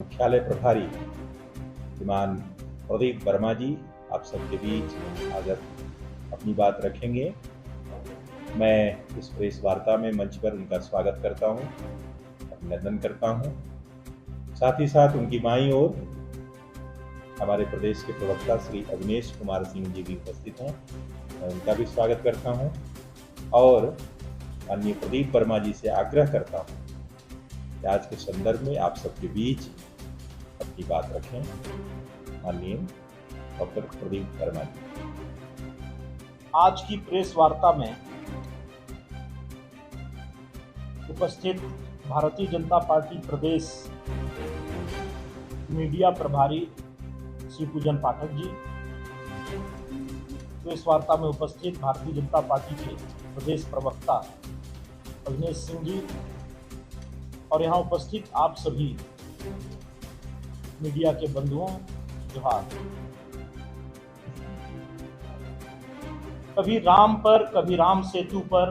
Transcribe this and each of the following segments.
मुख्यालय प्रभारी श्रीमान प्रदीप वर्मा जी आप सबके बीच आज अपनी बात रखेंगे। मैं इस प्रेस वार्ता में मंच पर उनका स्वागत करता हूं, अभिनंदन करता हूं। साथ ही साथ उनकी बाईं ओर हमारे प्रदेश के प्रवक्ता श्री अविनेश कुमार सिंह जी भी उपस्थित हैं, मैं उनका भी स्वागत करता हूं और माननीय प्रदीप वर्मा जी से आग्रह करता हूं कि आज के संदर्भ में आप सबके बीच अपनी बात रखें। माननीय डॉक्टर प्रदीप वर्मा जी। आज की प्रेस वार्ता में उपस्थित भारतीय जनता पार्टी प्रदेश मीडिया प्रभारी श्री पूजन पाठक जी, प्रेस वार्ता में उपस्थित भारतीय जनता पार्टी के प्रदेश प्रवक्ता अविनेश सिंह जी और यहाँ उपस्थित आप सभी मीडिया के बंधुओं, जोहार। कभी राम पर, कभी राम सेतु पर,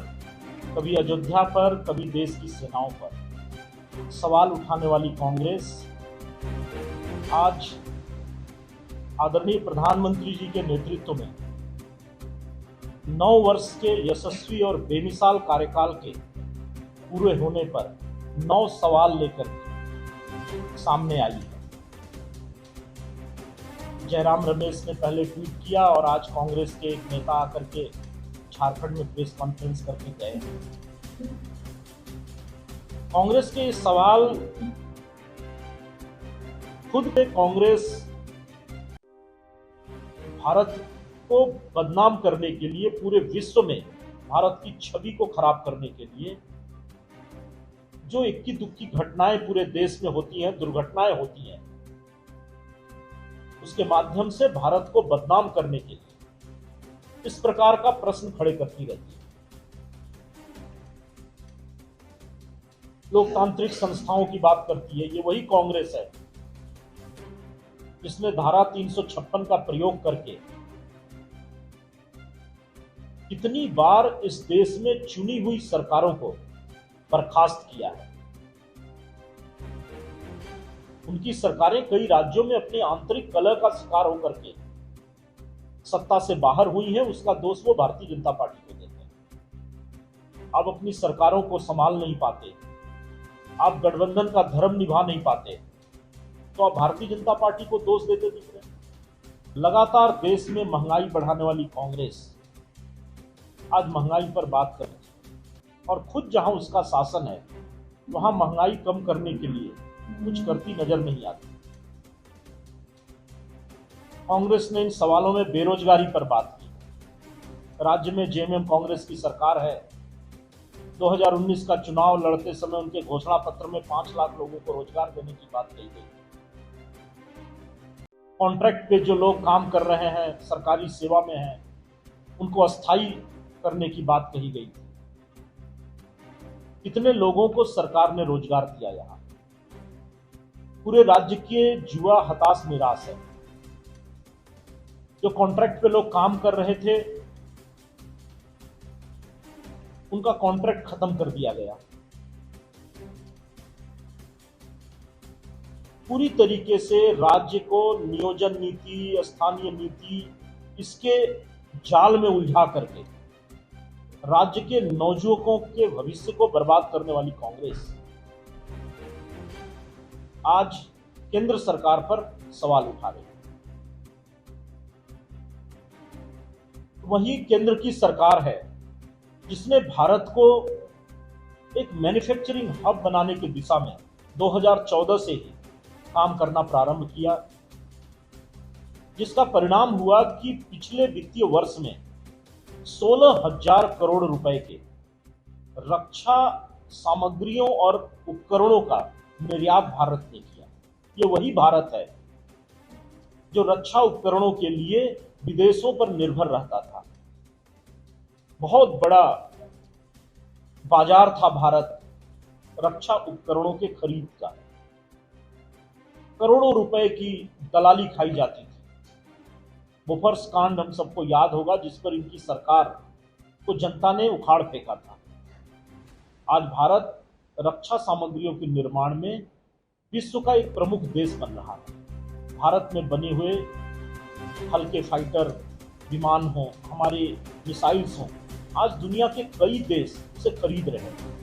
कभी अयोध्या पर, कभी देश की सेनाओं पर सवाल उठाने वाली कांग्रेस आज आदरणीय प्रधानमंत्री जी के नेतृत्व में 9 वर्ष के यशस्वी और बेमिसाल कार्यकाल के पूरे होने पर 9 सवाल लेकर सामने आई है। जयराम रमेश ने पहले ट्वीट किया और आज कांग्रेस के एक नेता आकर के झारखंड में प्रेस कॉन्फ्रेंस करके गए। कांग्रेस के सवाल खुद में कांग्रेस भारत को बदनाम करने के लिए, पूरे विश्व में भारत की छवि को खराब करने के लिए जो इक्की दुक्की घटनाएं पूरे देश में होती हैं, दुर्घटनाएं होती हैं, उसके माध्यम से भारत को बदनाम करने के लिए इस प्रकार का प्रश्न खड़े करती रहती है। लोकतांत्रिक संस्थाओं की बात करती है। ये वही कांग्रेस है जिसने धारा 356 का प्रयोग करके कितनी बार इस देश में चुनी हुई सरकारों को बर्खास्त किया है। उनकी सरकारें कई राज्यों में अपनी आंतरिक कलह का शिकार होकर के सत्ता से बाहर हुई हैं, उसका दोष वो भारतीय जनता पार्टी को देते हैं। आप अपनी सरकारों को संभाल नहीं पाते, आप गठबंधन का धर्म निभा नहीं पाते, तो आप भारतीय जनता पार्टी को दोष देते दिख रहे हैं। लगातार देश में महंगाई बढ़ाने वाली कांग्रेस आज महंगाई पर बात कर रही है और खुद जहां उसका शासन है वहां महंगाई कम करने के लिए कुछ करती नजर नहीं आती। कांग्रेस ने इन सवालों में बेरोजगारी पर बात की। राज्य में जेएमएम कांग्रेस की सरकार है। 2019 का चुनाव लड़ते समय उनके घोषणा पत्र में 5 लाख लोगों को रोजगार देने की बात कही गई। कॉन्ट्रैक्ट पे जो लोग काम कर रहे हैं, सरकारी सेवा में हैं, उनको अस्थायी करने की बात कही गई थी। कितने लोगों को सरकार ने रोजगार दिया? यहां पूरे राज्य के युवा हताश निराश है। जो कॉन्ट्रैक्ट पे लोग काम कर रहे थे उनका कॉन्ट्रैक्ट खत्म कर दिया गया। पूरी तरीके से राज्य को नियोजन नीति, स्थानीय नीति, इसके जाल में उलझा करके राज्य के नौजुवकों के भविष्य को बर्बाद करने वाली कांग्रेस आज केंद्र सरकार पर सवाल उठा रही है। वही केंद्र की सरकार है जिसने भारत को एक मैन्युफैक्चरिंग हब बनाने की दिशा में 2014 से ही काम करना प्रारंभ किया, जिसका परिणाम हुआ कि पिछले वित्तीय वर्ष में 16,000 करोड़ रुपए के रक्षा सामग्रियों और उपकरणों का निर्यात भारत ने किया। ये वही भारत है जो रक्षा उपकरणों के लिए विदेशों पर निर्भर रहता था। बहुत बड़ा बाजार था भारत रक्षा उपकरणों के खरीद का। करोड़ों रुपए की दलाली खाई जाती थी। बोफर्स कांड हम सबको याद होगा, जिस पर इनकी सरकार को जनता ने उखाड़ फेंका था। आज भारत रक्षा सामग्रियों के निर्माण में विश्व का एक प्रमुख देश बन रहा है। भारत में बने हुए हल्के फाइटर विमान हो, हमारे मिसाइल्स हो, आज दुनिया के कई देश उसे खरीद रहे हैं।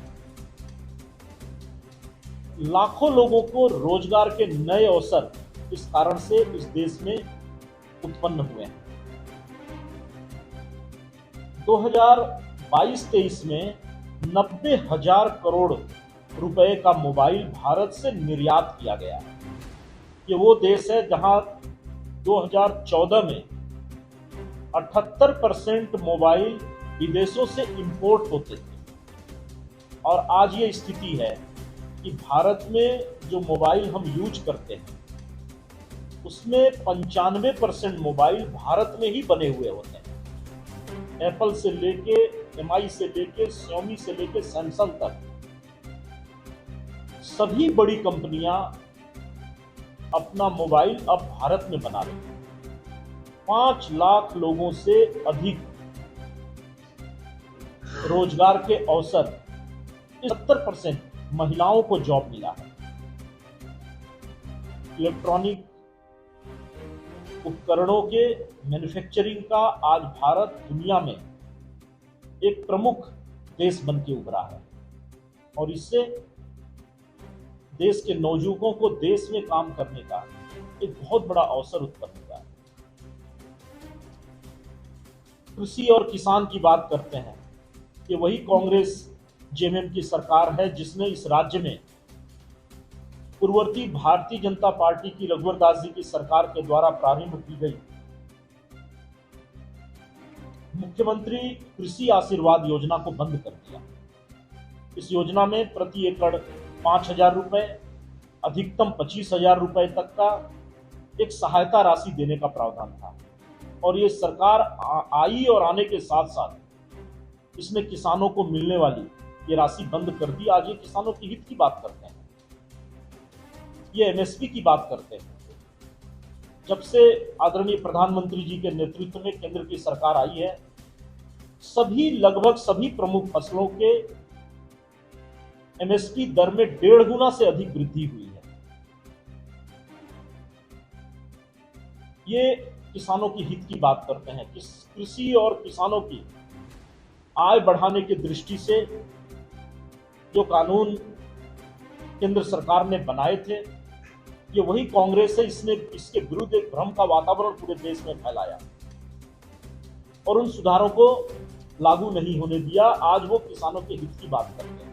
लाखों लोगों को रोजगार के नए अवसर इस कारण से इस देश में उत्पन्न हुए हैं। 2022-23 में 90,000 करोड़ रुपए का मोबाइल भारत से निर्यात किया गया है। ये वो देश है जहां 2014 में 78% मोबाइल विदेशों से इंपोर्ट होते थे और आज ये स्थिति है कि भारत में जो मोबाइल हम यूज करते हैं उसमें 95% मोबाइल भारत में ही बने हुए होते हैं। एप्पल से लेके एमआई से लेके Xiaomi से लेके सैमसंग तक सभी बड़ी कंपनियां अपना मोबाइल अब भारत में बना रही हैं। 5 लाख लोगों से अधिक रोजगार के अवसर, 70% महिलाओं को जॉब मिला है। इलेक्ट्रॉनिक उपकरणों के मैन्युफैक्चरिंग का आज भारत दुनिया में एक प्रमुख देश बन के उभरा है और इससे देश के नौजुवकों को देश में काम करने का एक बहुत बड़ा अवसर उत्पन्न हुआ है। कृषि और किसान की बात करते हैं, ये वही कांग्रेस जेएमएम की सरकार है जिसने इस राज्य में पूर्ववर्ती भारतीय जनता पार्टी की रघुवर दास जी की सरकार के द्वारा प्रारंभ की गई मुख्यमंत्री कृषि आशीर्वाद योजना को बंद कर दिया। इस योजना में प्रति एकड़ 5,000 रुपए, अधिकतम 25,000 रुपए तक का एक सहायता राशि देने का प्रावधान था और ये सरकार आई और आने के साथ साथ इसने किसानों को मिलने वाली ये राशि बंद कर दी। आज ये किसानों के हित की बात करते हैं, ये एमएसपी की बात करते हैं। जब से आदरणीय प्रधानमंत्री जी के नेतृत्व में केंद्र की सरकार आई है, लगभग सभी प्रमुख फसलों के एमएसपी दर में 1.5 गुना से अधिक वृद्धि हुई है। ये किसानों की हित की बात करते हैं कि कृषि और किसानों की आय बढ़ाने की दृष्टि से जो कानून केंद्र सरकार ने बनाए थे, ये वही कांग्रेस है, इसने इसके विरुद्ध एक भ्रम का वातावरण पूरे देश में फैलाया और उन सुधारों को लागू नहीं होने दिया। आज वो किसानों के हित की बात करते हैं।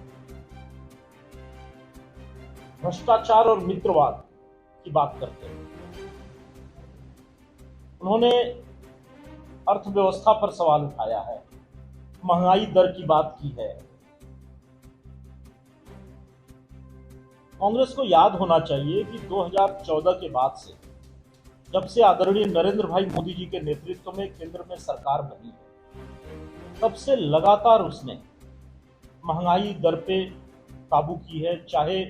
भ्रष्टाचार और मित्रवाद की बात करते हैं। उन्होंने अर्थव्यवस्था पर सवाल उठाया है, महंगाई दर की बात की है। कांग्रेस को याद होना चाहिए कि 2014 के बाद से, जब से आदरणीय नरेंद्र भाई मोदी जी के नेतृत्व में केंद्र में सरकार बनी है, तब से लगातार उसने महंगाई दर पे काबू की है। चाहे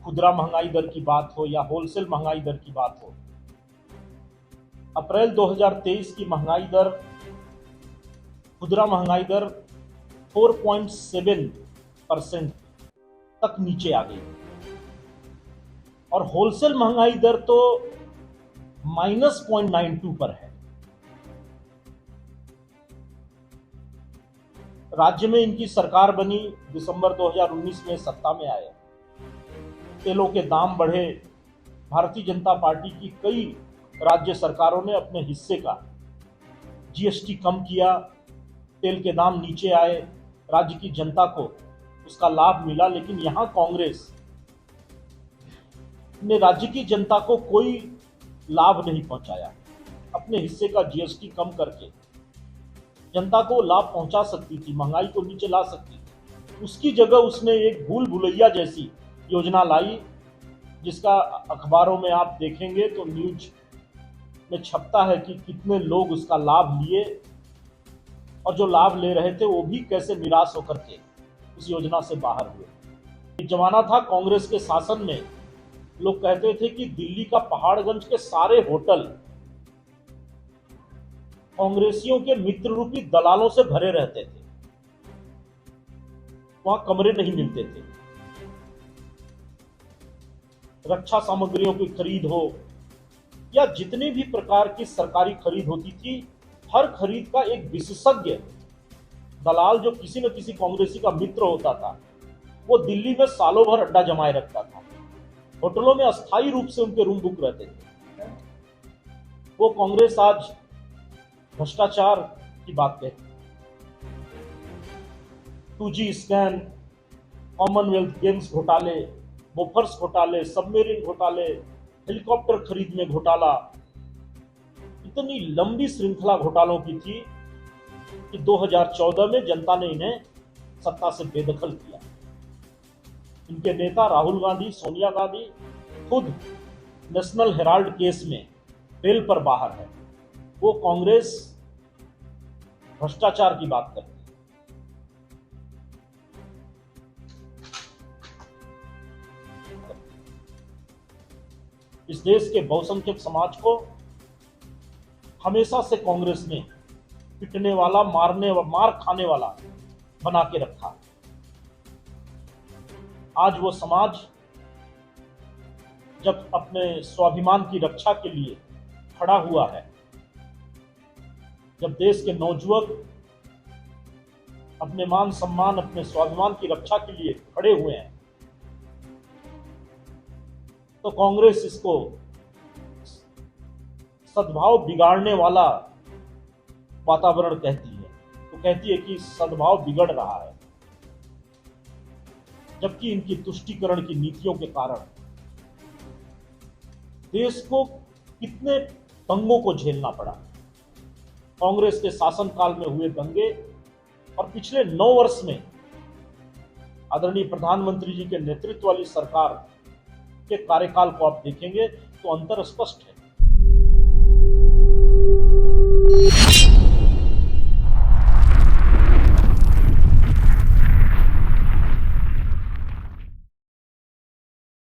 खुदरा महंगाई दर की बात हो या होलसेल महंगाई दर की बात हो। अप्रैल 2023 की महंगाई दर, खुदरा महंगाई दर 4.7% तक नीचे आ गई और होलसेल महंगाई दर तो -0.92 पर है। राज्य में इनकी सरकार बनी, दिसंबर 2019 में सत्ता में आए। तेलों के दाम बढ़े, भारतीय जनता पार्टी की कई राज्य सरकारों ने अपने हिस्से का जीएसटी कम किया, तेल के दाम नीचे आए, राज्य की जनता को उसका लाभ मिला। लेकिन यहां कांग्रेस ने राज्य की जनता को कोई लाभ नहीं पहुंचाया। अपने हिस्से का जीएसटी कम करके जनता को लाभ पहुंचा सकती थी, महंगाई को नीचे ला सकती थी। उसकी जगह उसने एक भूल भुलैया जैसी योजना लाई, जिसका अखबारों में आप देखेंगे तो न्यूज में छपता है कि कितने लोग उसका लाभ लिए और जो लाभ ले रहे थे वो भी कैसे निराश होकर के उस योजना से बाहर हुए। एक जमाना था कांग्रेस के शासन में, लोग कहते थे कि दिल्ली का पहाड़गंज के सारे होटल कांग्रेसियों के मित्र रूपी दलालों से भरे रहते थे, वहां कमरे नहीं मिलते थे। रक्षा सामग्रियों की खरीद हो या जितने भी प्रकार की सरकारी खरीद होती थी, हर खरीद का एक विशेषज्ञ दलाल जो किसी न किसी कांग्रेसी का मित्र होता था, वो दिल्ली में सालों भर अड्डा जमाए रखता था। होटलों में अस्थायी रूप से उनके रूम बुक रहते थे। वो कांग्रेस आज भ्रष्टाचार की बात कहती है। 2G स्कैम, कॉमनवेल्थ गेम्स घोटाले, बोफर्स घोटाले, सबमरीन घोटाले, हेलीकॉप्टर खरीद में घोटाला, इतनी लंबी श्रृंखला घोटालों की थी कि 2014 में जनता ने इन्हें सत्ता से बेदखल किया। इनके नेता राहुल गांधी, सोनिया गांधी खुद नेशनल हेराल्ड केस में बेल पर बाहर है। वो कांग्रेस भ्रष्टाचार की बात करती है। इस देश के बहुसंख्यक समाज को हमेशा से कांग्रेस ने पिटने वाला, मार खाने वाला बना के रखा। आज वो समाज जब अपने स्वाभिमान की रक्षा के लिए खड़ा हुआ है, जब देश के नौजुवक अपने मान सम्मान, अपने स्वाभिमान की रक्षा के लिए खड़े हुए हैं, तो कांग्रेस इसको सद्भाव बिगाड़ने वाला वातावरण कहती है। तो कहती है कि सद्भाव बिगड़ रहा है, जबकि इनकी तुष्टीकरण की नीतियों के कारण देश को कितने दंगों को झेलना पड़ा। कांग्रेस के शासनकाल में हुए दंगे और पिछले 9 वर्ष में आदरणीय प्रधानमंत्री जी के नेतृत्व वाली सरकार के कार्यकाल को आप देखेंगे तो अंतर स्पष्ट है।